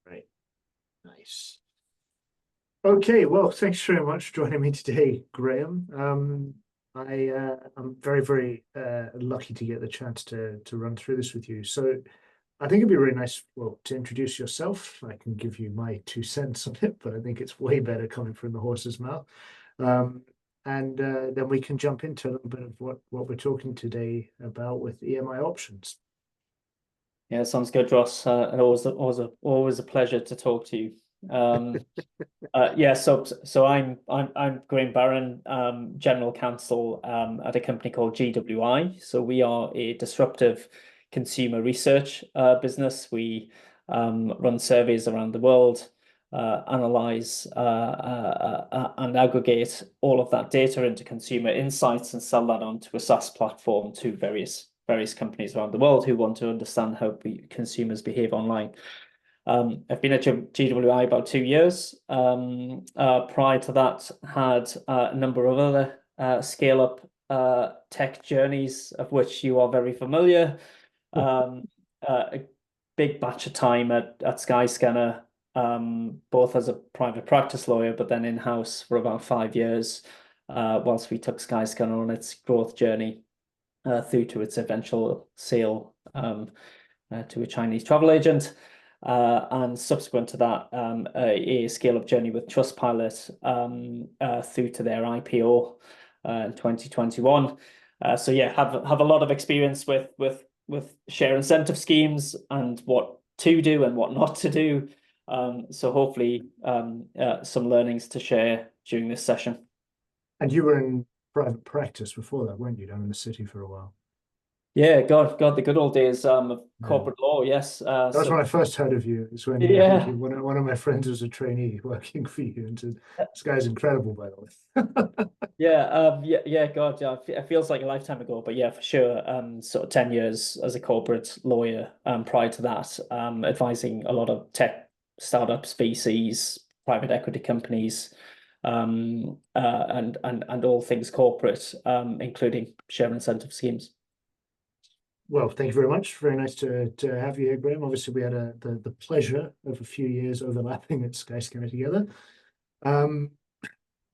Right. Nice. Okay, well, thanks very much for joining me today, Graham. I'm very, very lucky to get the chance to run through this with you. So I think it'd be really nice, well, to introduce yourself. I can give you my 2 cents on it, but I think it's way better coming from the horse's mouth. Um, and then we can jump into a little bit of what we're talking today about with EMI options. Yeah, sounds good, Ross. And always a pleasure to talk to you. Um, yeah, so I'm Graham Barron, General Counsel at a company called GWI. So we are a disruptive consumer research business. We run surveys around the world, analyze and aggregate all of that data into consumer insights and sell that onto a SaaS platform to various companies around the world who want to understand how consumers behave online. I've been at GWI about 2 years. Prior to that, had a number of other scale-up tech journeys, of which you are very familiar. A big batch of time at Skyscanner, both as a private practice lawyer, but then in-house for about 5 years, whilst we took Skyscanner on its growth journey through to its eventual sale to a Chinese travel agent. And subsequent to that, a scale-up journey with Trustpilot through to their IPO in 2021. So yeah, have a lot of experience with share incentive schemes and what to do and what not to do. So hopefully some learnings to share during this session. And you were in private practice before that, weren't you, down in the city for a while? Yeah, God, the good old days of Yeah. corporate law. Yes. That was when I first heard of you. It's when I think Yeah. one of my friends was a trainee working for you, and said, "This guy's incredible, by the way." Yeah, God, yeah, it feels like a lifetime ago, but yeah, for sure. Sort of 10 years as a corporate lawyer. Prior to that, advising a lot of tech startups, VCs, private equity companies, and all things corporate, including share incentive schemes. Well, thank you very much. Very nice to have you here, Graham. Obviously, we had the pleasure of a few years overlapping at Skyscanner together. Um,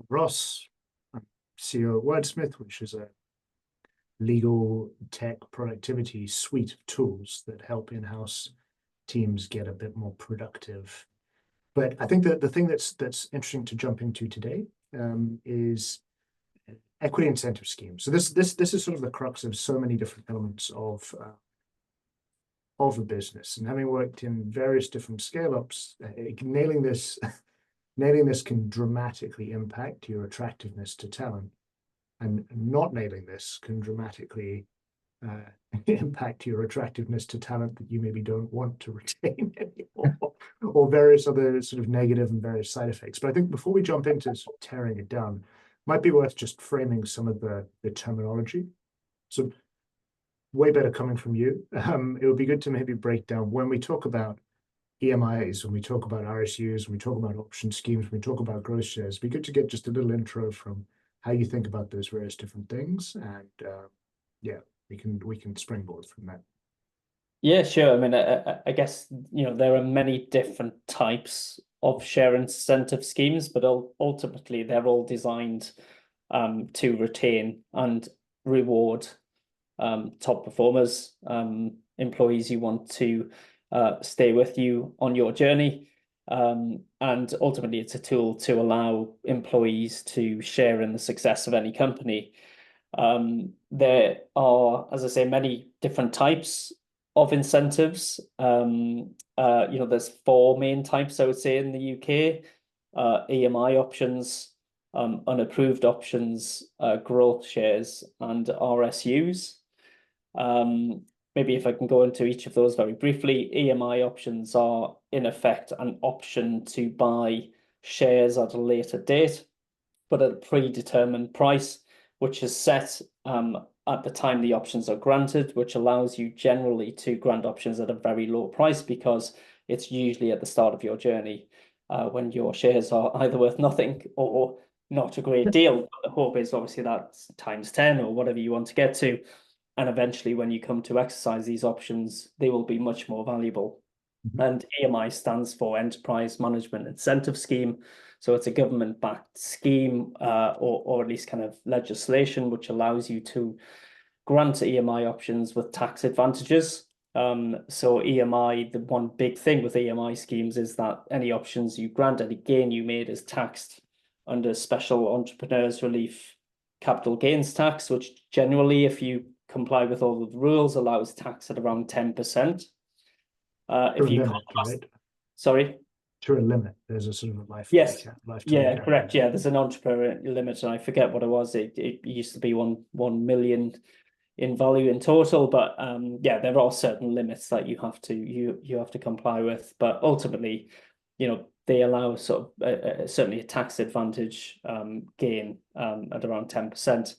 Ross, I'm CEO of Wordsmith, which is a legal tech productivity suite of tools that help in-house teams get a bit more productive. But I think that the thing that's interesting to jump into today is equity incentive schemes. So this is sort of the crux of so many different elements of a business. And having worked in various different scale-ups, nailing this nailing this can dramatically impact your attractiveness to talent, and not nailing this can dramatically impact your attractiveness to talent that you maybe don't want to retain anymore, or various other sort of negative and various side effects. But I think before we jump into sort of tearing it down, might be worth just framing some of the terminology. So way better coming from you. It would be good to maybe break down when we talk about EMIs, when we talk about RSUs, when we talk about option schemes, when we talk about growth shares. It'd be good to get just a little intro from how you think about those various different things, and yeah, we can springboard from that. Yeah, sure. I mean, I guess, there are many different types of share incentive schemes, but ultimately they're all designed to retain and reward top performers, employees you want to stay with you on your journey. And ultimately, it's a tool to allow employees to share in the success of any company. There are, as I say, many different types of incentives. There's four main types, I would say, in the UK. EMI options, unapproved options, growth shares, and RSUs. Maybe if I can go into each of those very briefly. EMI options are, in effect, an option to buy shares at a later date, but at a predetermined price, which is set at the time the options are granted, which allows you generally to grant options at a very low price because it's usually at the start of your journey when your shares are either worth nothing or not a great deal. The hope is obviously that's times 10 or whatever you want to get to. And eventually, when you come to exercise these options, they will be much more valuable. And EMI stands for Enterprise Management Incentive Scheme. So it's a government-backed scheme, or at least kind of legislation, which allows you to grant EMI options with tax advantages. So EMI, the one big thing with EMI schemes is that any options you grant, any gain you made is taxed under special entrepreneurs relief capital gains tax, which generally, if you comply with all of the rules, allows tax at around 10%. If you limit, right? Sorry? To a limit, there's a sort of a Yes. lifetime Yeah, cap. correct. Yeah, there's an entrepreneur limit, and I forget what it was. It used to be 1 million in value in total, but yeah, there are certain limits that you have to comply with. But ultimately, they allow sort of certainly a tax advantage gain at around 10%.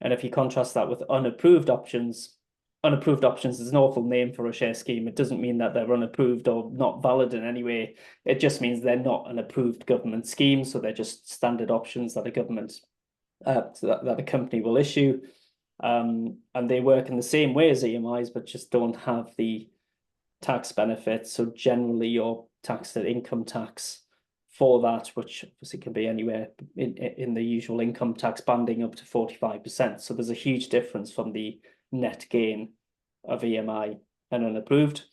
And if you contrast that with unapproved options is an awful name for a share scheme. It doesn't mean that they're unapproved or not valid in any way. It just means they're not an approved government scheme, so they're just standard options that a government that a company will issue. And they work in the same way as EMIs, but just don't have the tax benefits. So generally, you're taxed at income tax for that, which obviously can be anywhere in the usual income tax banding up to 45%. So there's a huge difference from the net gain of EMI and unapproved.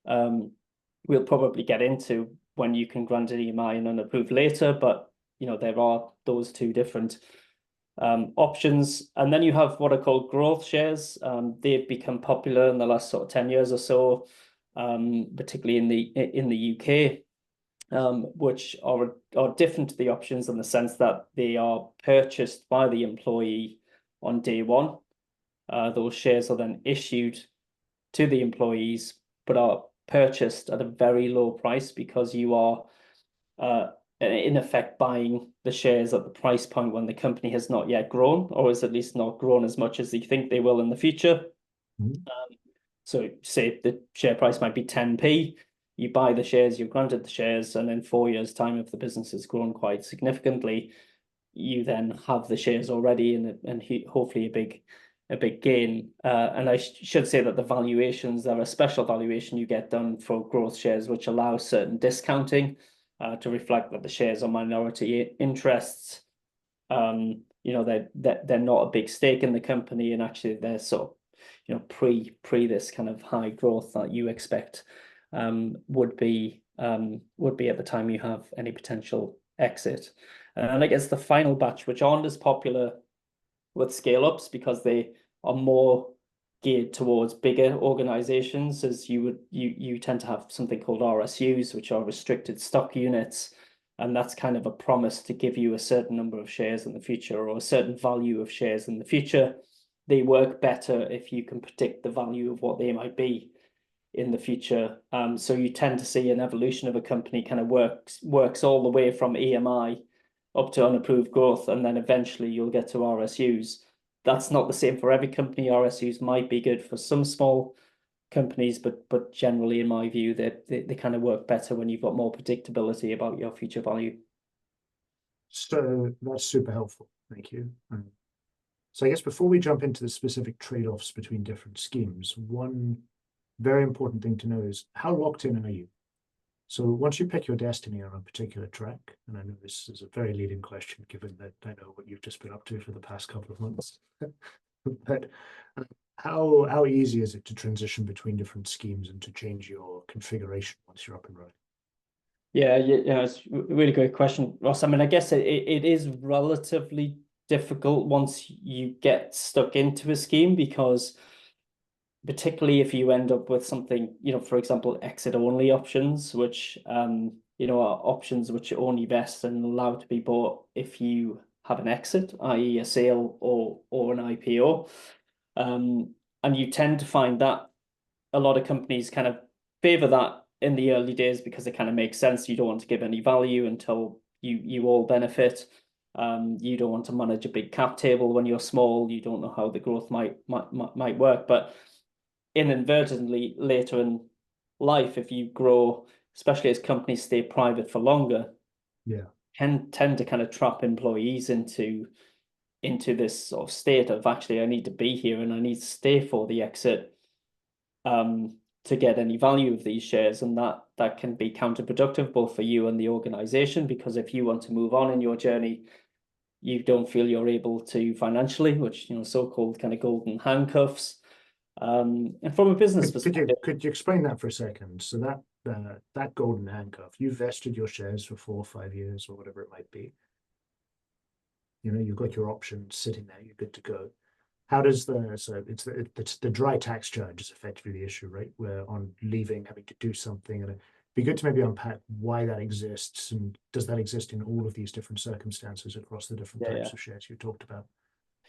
We'll probably get into when you can grant an EMI and unapproved later, but there are those two different options. And then you have what are called growth shares. They've become popular in the last sort of 10 years or so, particularly in the UK, which are different to the options in the sense that they are purchased by the employee on day one. Those shares are then issued to the employees, but are purchased at a very low price because you are in effect buying the shares at the price point when the company has not yet grown, or is at least not grown as much as they think they will in the future. So say the share price might be 10p, you buy the shares, you're granted the shares, and in 4 years' time, if the business has grown quite significantly, you then have the shares already and hopefully a big gain. And I should say that the valuations are a special valuation you get done for growth shares, which allows certain discounting to reflect that the shares are minority interests. They're not a big stake in the company, and actually they're sort of pre this kind of high growth that you expect would be at the time you have any potential exit. And I guess the final batch, which aren't as popular with scale ups because they are more geared towards bigger organizations, as you tend to have something called RSUs, which are restricted stock units, and that's kind of a promise to give you a certain number of shares in the future or a certain value of shares in the future. They work better if you can predict the value of what they might be in the future. So you tend to see an evolution of a company kind of works all the way from EMI up to unapproved growth, and then eventually you'll get to RSUs. That's not the same for every company. RSUs might be good for some small companies, but generally, in my view, they kind of work better when you've got more predictability about your future value. So that's super helpful. Thank you. So I guess before we jump into the specific trade-offs between different schemes, one very important thing to know is how locked in are you? So once you pick your destiny on a particular track, and I know this is a very leading question, given that I know what you've just been up to for the past couple of months, but how easy is it to transition between different schemes and to change your configuration once you're up and running? Yeah, it's a really great question, Ross. I mean, I guess it is relatively difficult once you get stuck into a scheme, because particularly if you end up with something, for example, exit only options, which are options which only vest and allowed to be bought if you have an exit, i.e. a sale or an IPO. And you tend to find that a lot of companies kind of favor that in the early days because it kind of makes sense. You don't want to give any value until you all benefit. You don't want to manage a big cap table when you're small. You don't know how the growth might work, but inadvertently later in life, if you grow, especially as companies stay private for longer, can tend to kind of trap employees into this sort of state of, actually, I need to be here and I need to stay for the exit. to get any value of these shares, and that can be counterproductive both for you and the organization, because if you want to move on in your journey, you don't feel you're able to financially, which, you know, so-called kind of golden handcuffs. And from a business perspective, Could you explain that for a second? So that golden handcuff, you vested your shares for 4 or 5 years or whatever it might be. You know, you've got your options sitting there, you're good to go. How does it's the dry tax charge is effectively the issue, right? Where on leaving, having to do something, and it'd be good to maybe unpack why that exists, and does that exist in all of these different circumstances across the different types of shares you talked about?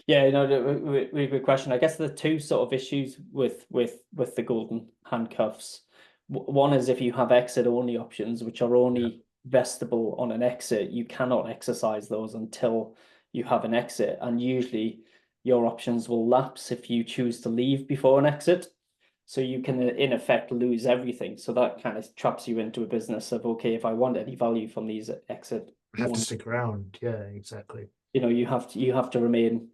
Yeah, no, really good question. I guess the two sort of issues with the golden handcuffs. One is if you have exit only options, which are only vestable on an exit, you cannot exercise those until you have an exit, and usually your options will lapse if you choose to leave before an exit. So you can, in effect, lose everything. So that kind of traps you into a business of, okay, if I want any value from these exit, I have to stick around. Yeah, exactly. you know, you have to remain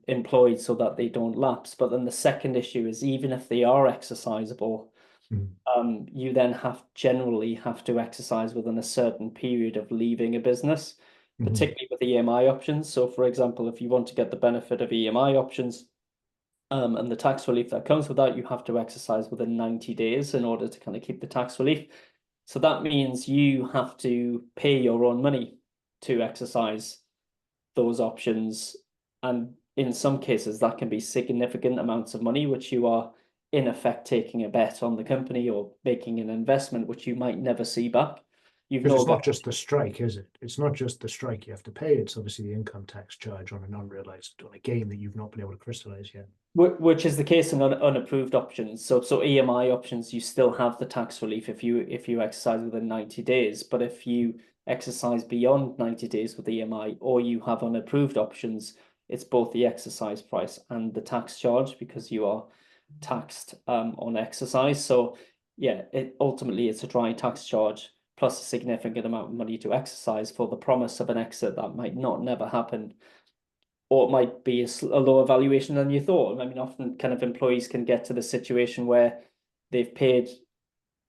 employed so that they don't lapse. But then the second issue is, even if they are exercisable, you then generally have to exercise within a certain period of leaving a business, particularly with EMI options. So for example, if you want to get the benefit of EMI options, and the tax relief that comes with that, you have to exercise within 90 days in order to kind of keep the tax relief. So that means you have to pay your own money to exercise those options. And in some cases, that can be significant amounts of money, which you are in effect taking a bet on the company or making an investment, which you might never see back. Because it's not just the strike, is it? It's not just the strike you have to pay. It's obviously the income tax charge on an unrealized, on a gain that you've not been able to crystallize yet. Which is the case in unapproved options. So EMI options, you still have the tax relief if you exercise within 90 days. But if you exercise beyond 90 days with EMI, or you have unapproved options, it's both the exercise price and the tax charge, because you are taxed on exercise. So yeah, ultimately it's a dry tax charge plus a significant amount of money to exercise for the promise of an exit that might not never happen, or it might be a lower valuation than you thought. I mean, often kind of employees can get to the situation where they've paid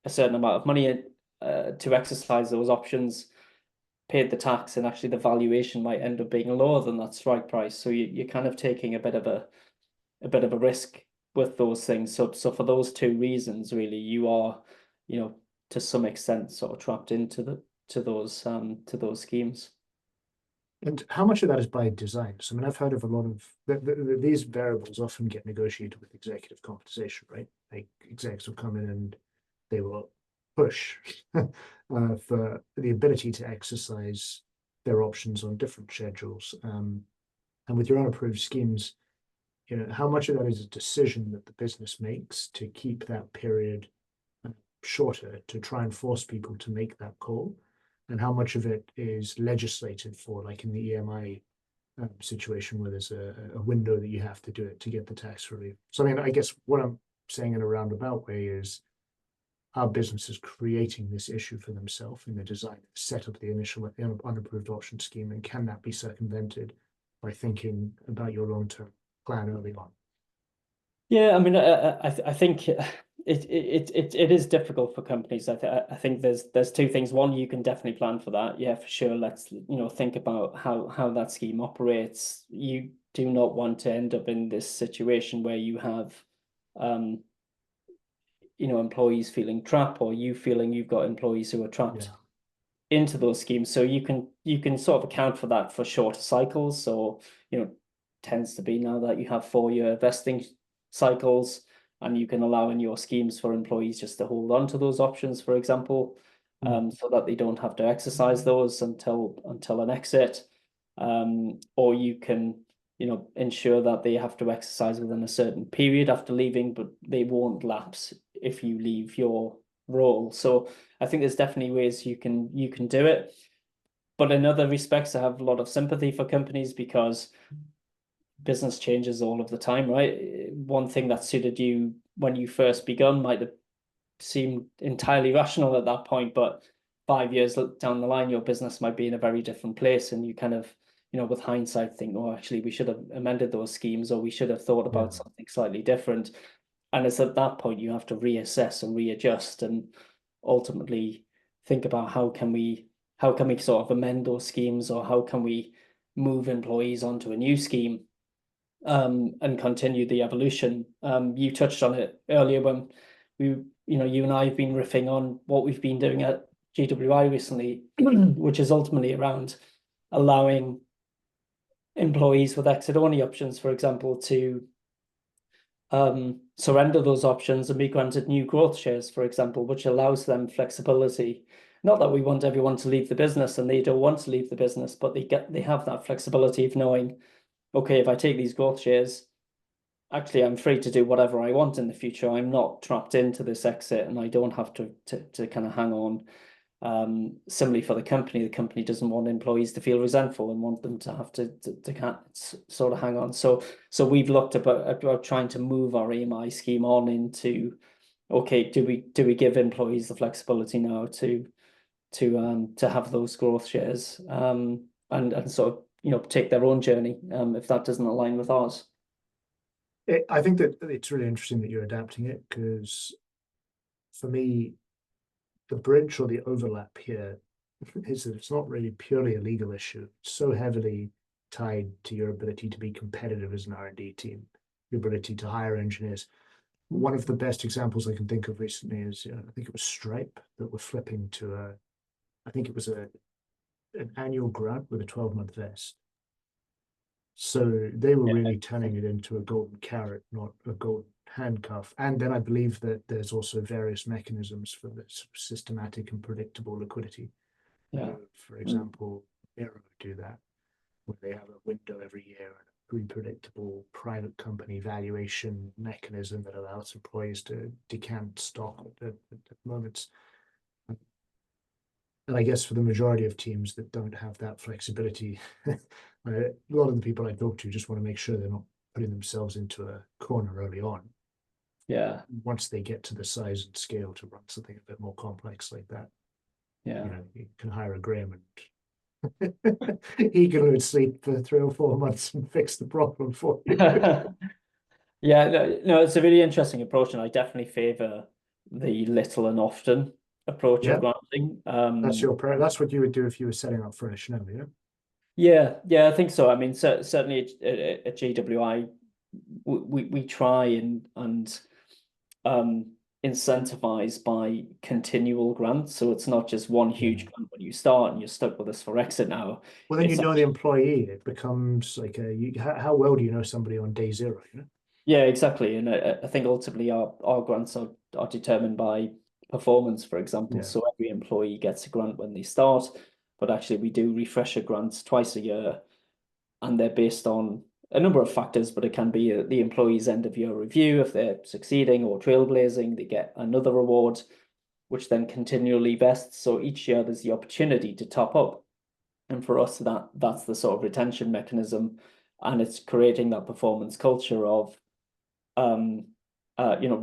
a certain amount of money to exercise those options, paid the tax, and actually the valuation might end up being lower than that strike price. So you're kind of taking a bit of a risk with those things. So for those two reasons, really, you are, you know, to some extent sort of trapped into those schemes. And how much of that is by design? So, I mean, I've heard of a lot of these variables often get negotiated with executive compensation, right? Like execs will come in and they will push for the ability to exercise their options on different schedules. And with your unapproved schemes, you know, how much of that is a decision that the business makes to keep that period shorter, to try and force people to make that call, and how much of it is legislated for, like in the EMI situation where there's a window that you have to do it to get the tax relief. So I mean, I guess what I'm saying in a roundabout way is, our business is creating this issue for themselves in the design, set up the initial unapproved option scheme, and can that be circumvented by thinking about your long-term plan early on? Yeah, I mean, I think it is difficult for companies. I think there's two things. One, you can definitely plan for that. Yeah, for sure. Let's, you know, think about how that scheme operates. You do not want to end up in this situation where you have, you know, employees feeling trapped, or you feeling you've got employees who are trapped into those schemes. So you can sort of account for that for shorter cycles. So, you know, tends to be now that you have 4-year vesting cycles, and you can allow in your schemes for employees just to hold on to those options, for example, so that they don't have to exercise those until an exit. Or you can, you know, ensure that they have to exercise within a certain period after leaving, but they won't lapse if you leave your role. So I think there's definitely ways you can do it. But in other respects, I have a lot of sympathy for companies, because business changes all of the time, right? One thing that suited you when you first begun might have seemed entirely rational at that point, but 5 years down the line, your business might be in a very different place, and you kind of, you know, with hindsight, think, oh, actually, we should have amended those schemes, or we should have thought about something slightly different. And it's at that point you have to reassess and readjust and ultimately think about how can we sort of amend those schemes, or how can we move employees onto a new scheme, and continue the evolution. You touched on it earlier when you and I have been riffing on what we've been doing at GWI recently, which is ultimately around allowing employees with exit-only options, for example, to surrender those options and be granted new growth shares, for example, which allows them flexibility. Not that we want everyone to leave the business and they don't want to leave the business, but they have that flexibility of knowing, okay, if I take these growth shares, actually I'm free to do whatever I want in the future. I'm not trapped into this exit, and I don't have to kind of hang on. Similarly for the company doesn't want employees to feel resentful and want them to have to sort of hang on. So we've looked about trying to move our AMI scheme on into, okay, do we give employees the flexibility now to have those growth shares, and sort of take their own journey, if that doesn't align with ours. I think that it's really interesting that you're adapting it, because for me, the bridge or the overlap here is that it's not really purely a legal issue. It's so heavily tied to your ability to be competitive as an R&D team, your ability to hire engineers. One of the best examples I can think of recently is, I think it was Stripe that were flipping to I think it was an annual grant with a 12-month vest. So they were really turning it into a golden carrot, not a golden handcuff. And then I believe that there's also various mechanisms for this systematic and predictable liquidity. Yeah. For example, Miro do that, where they have a window every year and a pre-predictable private company valuation mechanism that allows employees to decant stock at moments. And I guess for the majority of teams that don't have that flexibility, a lot of the people I talk to just want to make sure they're not putting themselves into a corner early on. Yeah. Once they get to the size and scale to run something a bit more complex like that, Yeah. You can hire a Graham and he can lose sleep for 3 or 4 months and fix the problem for you. Yeah, no, it's a really interesting approach, and I definitely favor the little and often approach of granting. That's what you would do if you were setting up fresh now, Yeah, I think so. I mean, certainly at GWI, we try and incentivize by continual grants. So it's not just one huge grant when you start and you're stuck with us for exit now. Well, then the employee, it becomes like how well do you know somebody on day zero, Yeah, exactly. And I think ultimately our grants are determined by performance, for example. So every employee gets a grant when they start, but actually we do refresher grants twice a year, and they're based on a number of factors, but it can be the employee's end of year review. If they're succeeding or trailblazing, they get another reward, which then continually vests. So each year there's the opportunity to top up. And for us, that's the sort of retention mechanism, and it's creating that performance culture of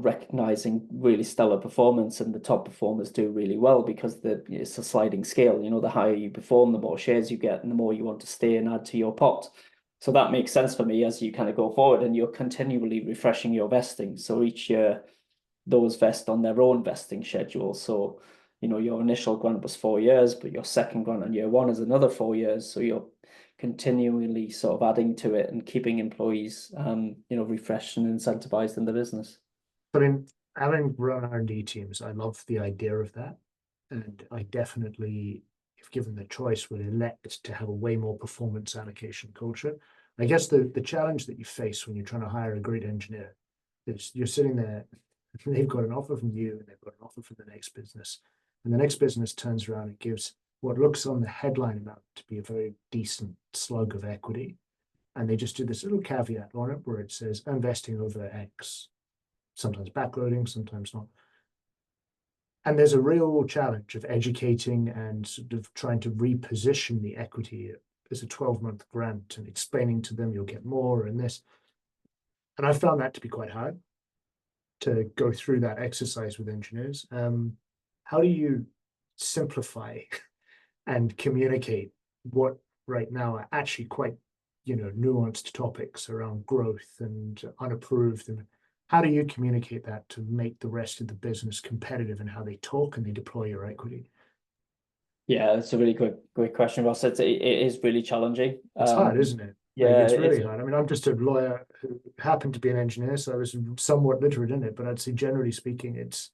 recognizing really stellar performance, and the top performers do really well because it's a sliding scale. The higher you perform, the more shares you get, and the more you want to stay and add to your pot. So that makes sense for me as you kind of go forward, and you're continually refreshing your vesting. So each year, those vest on their own vesting schedule. So, your initial grant was 4 years, but your second grant on year one is another 4 years. So you're continually sort of adding to it and keeping employees, refreshed and incentivized in the business. But in having run R&D teams, I love the idea of that. And I definitely, if given the choice, would elect to have a way more performance allocation culture. I guess the challenge that you face when you're trying to hire a great engineer is you're sitting there, they've got an offer from you and they've got an offer from the next business. And the next business turns around and gives what looks on the headline amount to be a very decent slug of equity. And they just do this little caveat on it where it says investing over X, sometimes backloading, sometimes not. And there's a real challenge of educating and sort of trying to reposition the equity as a 12-month grant and explaining to them you'll get more and this. And I found that to be quite hard to go through that exercise with engineers. How do you simplify and communicate what right now are actually quite, nuanced topics around growth and unapproved, and how do you communicate that to make the rest of the business competitive in how they talk and they deploy your equity? Yeah, it's a really good question, Ross. It is really challenging. It's hard, isn't it? Like, Yeah, it's really hard. I mean, I'm just a lawyer who happened to be an engineer, so I was somewhat literate in it, but I'd say generally speaking, it's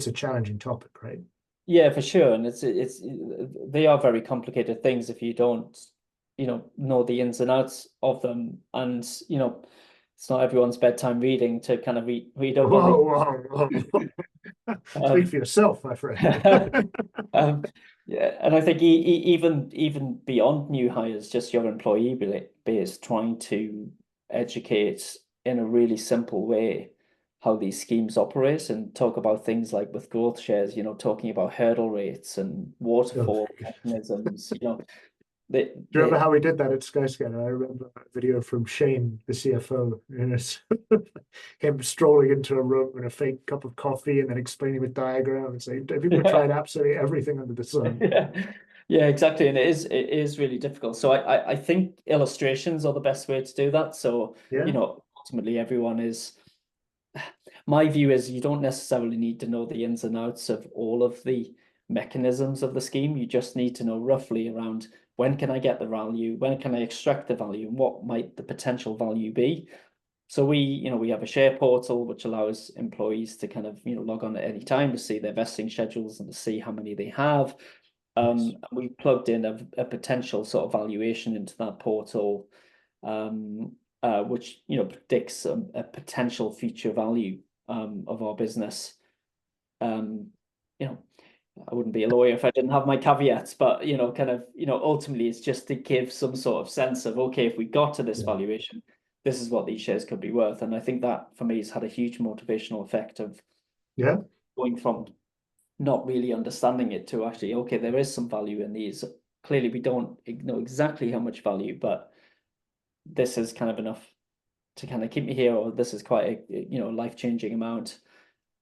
a challenging topic, right? yeah, for sure. And they are very complicated things if you don't, know the ins and outs of them. And, it's not everyone's bedtime reading to kind of read up on Whoa, whoa, whoa. Speak the for yourself, my friend. um, yeah, and I think even beyond new hires, just your employee base, trying to educate in a really simple way how these schemes operate and talk about things like with growth shares, talking about hurdle rates and Oh, waterfall mechanisms, they, do you remember they how we did that at Skyscanner? I remember a video from Shane, the CFO, him strolling into a room with a fake cup of coffee and then explaining with diagram and saying, "Have you tried absolutely everything under the sun?" yeah, yeah, exactly. And it is really difficult. So I think illustrations are the best way to do that. So, Yeah, ultimately everyone is, my view is you don't necessarily need to know the ins and outs of all of the mechanisms of the scheme. You just need to know roughly around when can I get the value, when can I extract the value, and what might the potential value be. So we have a share portal which allows employees to kind of log on at any time to see their vesting schedules and to see how many they have. nice. We plugged in a potential sort of valuation into that portal, which predicts a potential future value of our business. Um, you know, I wouldn't be a lawyer if I didn't have my caveats, but kind of, ultimately it's just to give some sort of sense of, okay, if we got to this Yeah, valuation, this is what these shares could be worth. And I think that for me has had a huge motivational effect of yeah, going from not really understanding it to actually, okay, there is some value in these. Clearly, we don't know exactly how much value, but this is kind of enough to kind of keep me here, or this is quite a life-changing amount.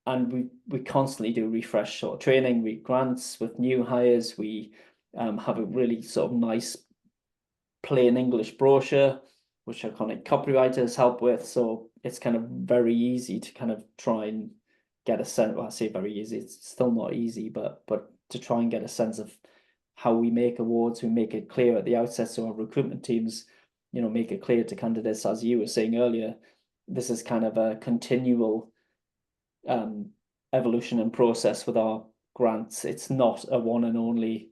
And we constantly do refresh sort of training, we grants with new hires. We have a really sort of nice plain English brochure, which our kind of copywriters help with. So it's kind of very easy to kind of try and get a sense. Well, I say very easy, it's still not easy, but to try and get a sense of how we make awards, we make it clear at the outset. So our recruitment teams, make it clear to candidates, as you were saying earlier, this is kind of a continual evolution and process with our grants. It's not a one and only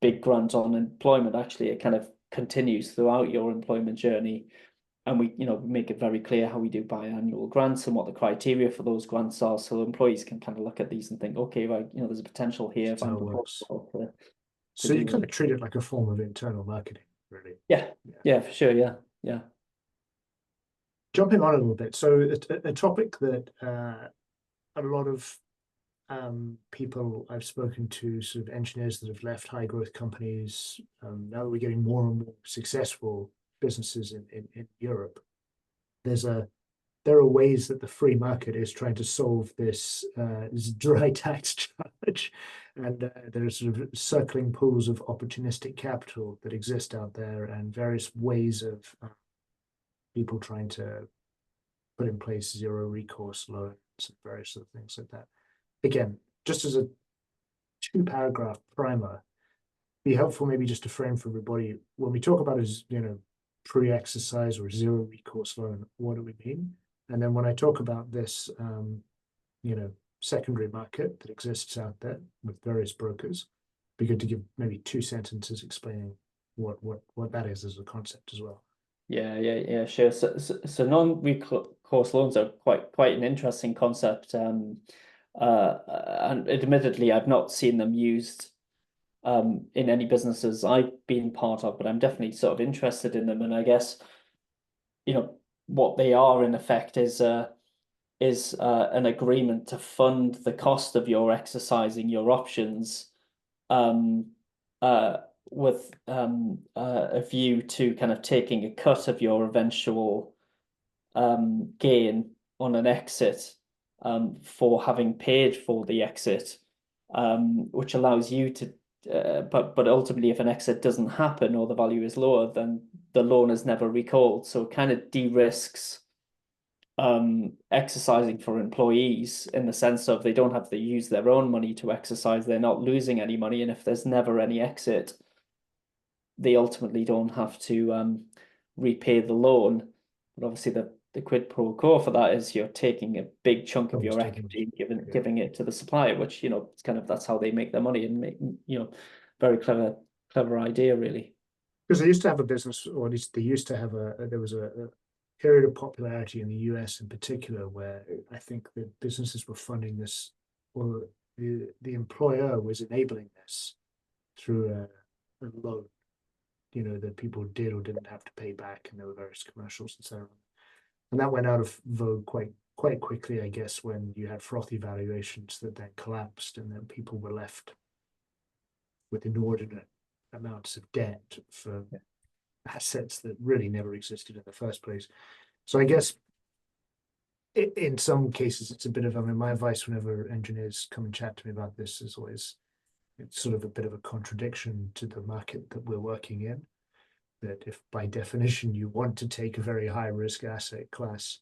big grant on employment. Actually, it kind of continues throughout your employment journey. And we, make it very clear how we do biannual grants and what the criteria for those grants are, so employees can kind of look at these and think, okay, right, there's a potential here if that's how I'm it works. proposed to So you do kind this. of treat it like a form of internal marketing, really. Yeah, Yeah. yeah, for sure, yeah, yeah. Jumping on a little bit, so a topic that a lot of people I've spoken to, sort of engineers that have left high growth companies, now that we're getting more and more successful businesses in Europe, there are ways that the free market is trying to solve this dry tax charge. And there are sort of circling pools of opportunistic capital that exist out there, and various ways of people trying to put in place zero recourse loans and various other things like that. Again, just as a 2-paragraph primer, be helpful maybe just to frame for everybody when we talk about as pre-exercise or zero recourse loan, what do we mean? And then when I talk about this secondary market that exists out there with various brokers, be good to give maybe 2 sentences explaining what that is as a concept as well. Yeah, sure. So non-recourse loans are quite an interesting concept. And admittedly, I've not seen them used in any businesses I've been part of, but I'm definitely sort of interested in them. And I guess, what they are in effect is an agreement to fund the cost of your exercising your options, um, with a view to kind of taking a cut of your eventual gain on an exit, for having paid for the exit, which allows you to. But ultimately, if an exit doesn't happen or the value is lower, then the loan is never recalled. So it kind of de-risks exercising for employees in the sense of they don't have to use their own money to exercise. They're not losing any money, and if there's never any exit, they ultimately don't have to repay the loan. But obviously, the quid pro quo for that is you're taking a big chunk of your Almost taking, equity and yeah. giving it to the supplier, which it's kind of that's how they make their money and make very clever idea really. Because they used to have a business, or at least they used to have there was a period of popularity in the US in particular where I think the businesses were funding this, or the employer was enabling this through a loan, that people did or didn't have to pay back, and there were various commercials and so on. And that went out of vogue quite quickly, I guess, when you had frothy valuations that then collapsed, and then people were left with inordinate amounts of debt for assets that really never existed in the first place. So I guess in some cases it's a bit of, my advice whenever engineers come and chat to me about this is always, it's sort of a bit of a contradiction to the market that we're working in, that if by definition you want to take a very high risk asset class,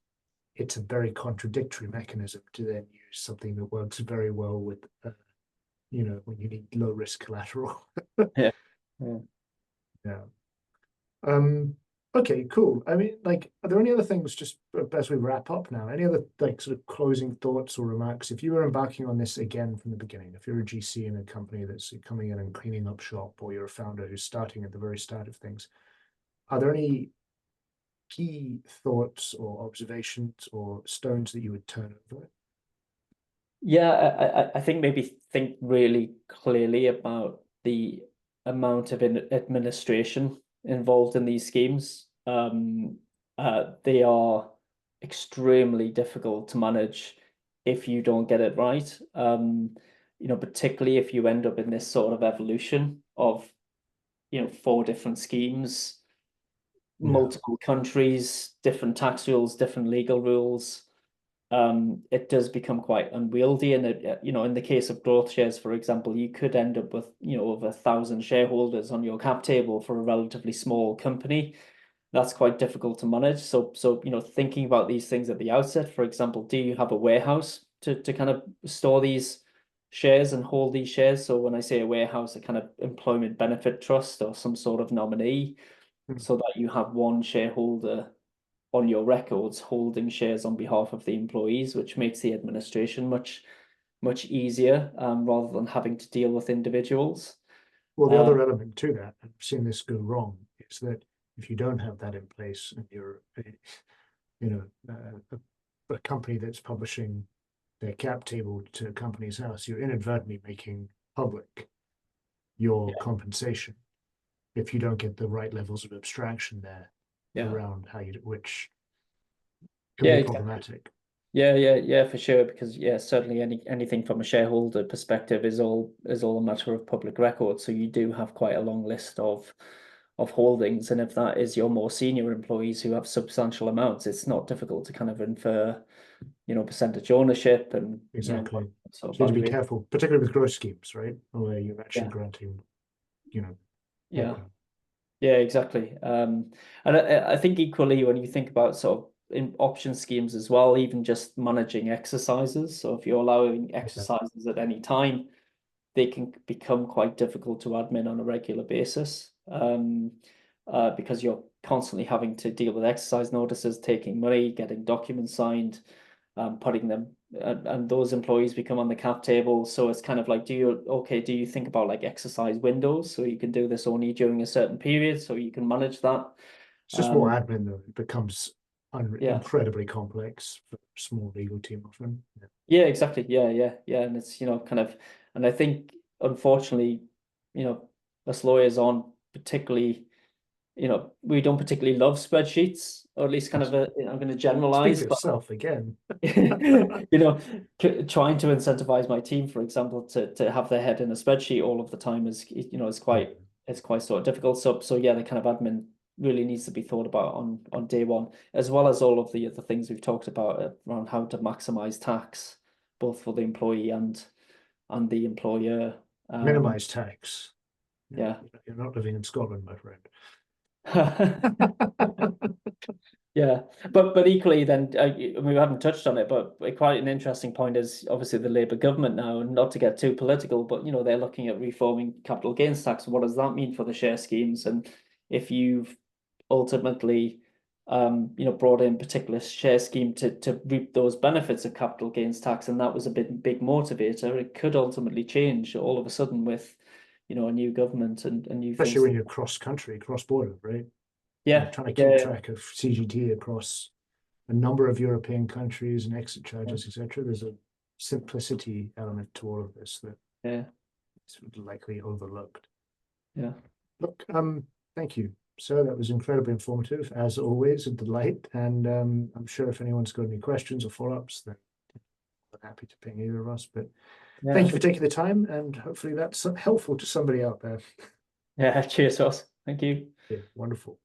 it's a very contradictory mechanism to then use something that works very well with when you need low risk collateral. Yeah. Yeah. Okay, cool. I mean, are there any other things, just as we wrap up now, any other sort of closing thoughts or remarks? If you were embarking on this again from the beginning, if you're a GC in a company that's coming in and cleaning up shop, or you're a founder who's starting at the very start of things, are there any key thoughts or observations or stones that you would turn over? Yeah, I think maybe think really clearly about the amount of administration involved in these schemes. They are extremely difficult to manage if you don't get it right. Particularly if you end up in this sort of evolution of, 4 different schemes, multiple countries, different tax rules, different legal rules. It does become quite unwieldy, and in the case of growth shares, for example, you could end up with over 1,000 shareholders on your cap table for a relatively small company. That's quite difficult to manage. So thinking about these things at the outset, for example, do you have a warehouse to kind of store these shares and hold these shares? So when I say a warehouse, a kind of employment benefit trust or some sort of nominee, so that you have one shareholder on your records holding shares on behalf of the employees, which makes the administration much easier, rather than having to deal with individuals. Well, the other element to that, I've seen this go wrong, is that if you don't have that in place and you're a company that's publishing their cap table to a company's house, you're inadvertently making public your compensation if you don't get the right levels of abstraction there around how you do, which can be problematic. Yeah, for sure. Because certainly anything from a shareholder perspective is all a matter of public record. So you do have quite a long list of holdings, and if that is your more senior employees who have substantial amounts, it's not difficult to kind of infer, percentage ownership and exactly. So you need to be careful, particularly with growth schemes, right? Where you're actually granting, Yeah, exactly. And I think equally when you think about sort of in option schemes as well, even just managing exercises. So if you're allowing exercises at any time, they can become quite difficult to admin on a regular basis, because you're constantly having to deal with exercise notices, taking money, getting documents signed, putting them, and those employees become on the cap table. So it's kind of like, do you think about like exercise windows, so you can do this only during a certain period, so you can manage that. It's just more admin though. It becomes incredibly complex for a small legal team often. Yeah, exactly. Yeah. And it's, kind of, and I think unfortunately, us lawyers aren't particularly, we don't particularly love spreadsheets, or at least kind of I'm going to generalize. Speak for yourself again. Trying to incentivize my team, for example, to have their head in a spreadsheet all of the time is, it's quite sort of difficult. So yeah, the kind of admin really needs to be thought about on day one, as well as all of the other things we've talked about around how to maximize tax, both for the employee and the employer. Minimize tax. Yeah. You're not living in Scotland, my friend. Yeah, but equally, then I mean, we haven't touched on it, but quite an interesting point is obviously the Labour government now, and not to get too political, but they're looking at reforming capital gains tax. What does that mean for the share schemes? And if you've ultimately, brought in particular share scheme to reap those benefits of capital gains tax, and that was a big motivator, it could ultimately change all of a sudden with, a new government and new Especially things. when you're cross-country, cross-border, right? Yeah, Trying to keep yeah, track of CGT across a number of European countries and exit charges, etc. There's a simplicity element to all of this that yeah, is likely overlooked. yeah. Look, thank you. So that was incredibly informative, as always, a delight. And I'm sure if anyone's got any questions or follow-ups, then I'm happy to ping either of us. But Yeah. thank you for taking the time, and hopefully that's helpful to somebody out there. Yeah, cheers, Ross. Thank you. Yeah, wonderful.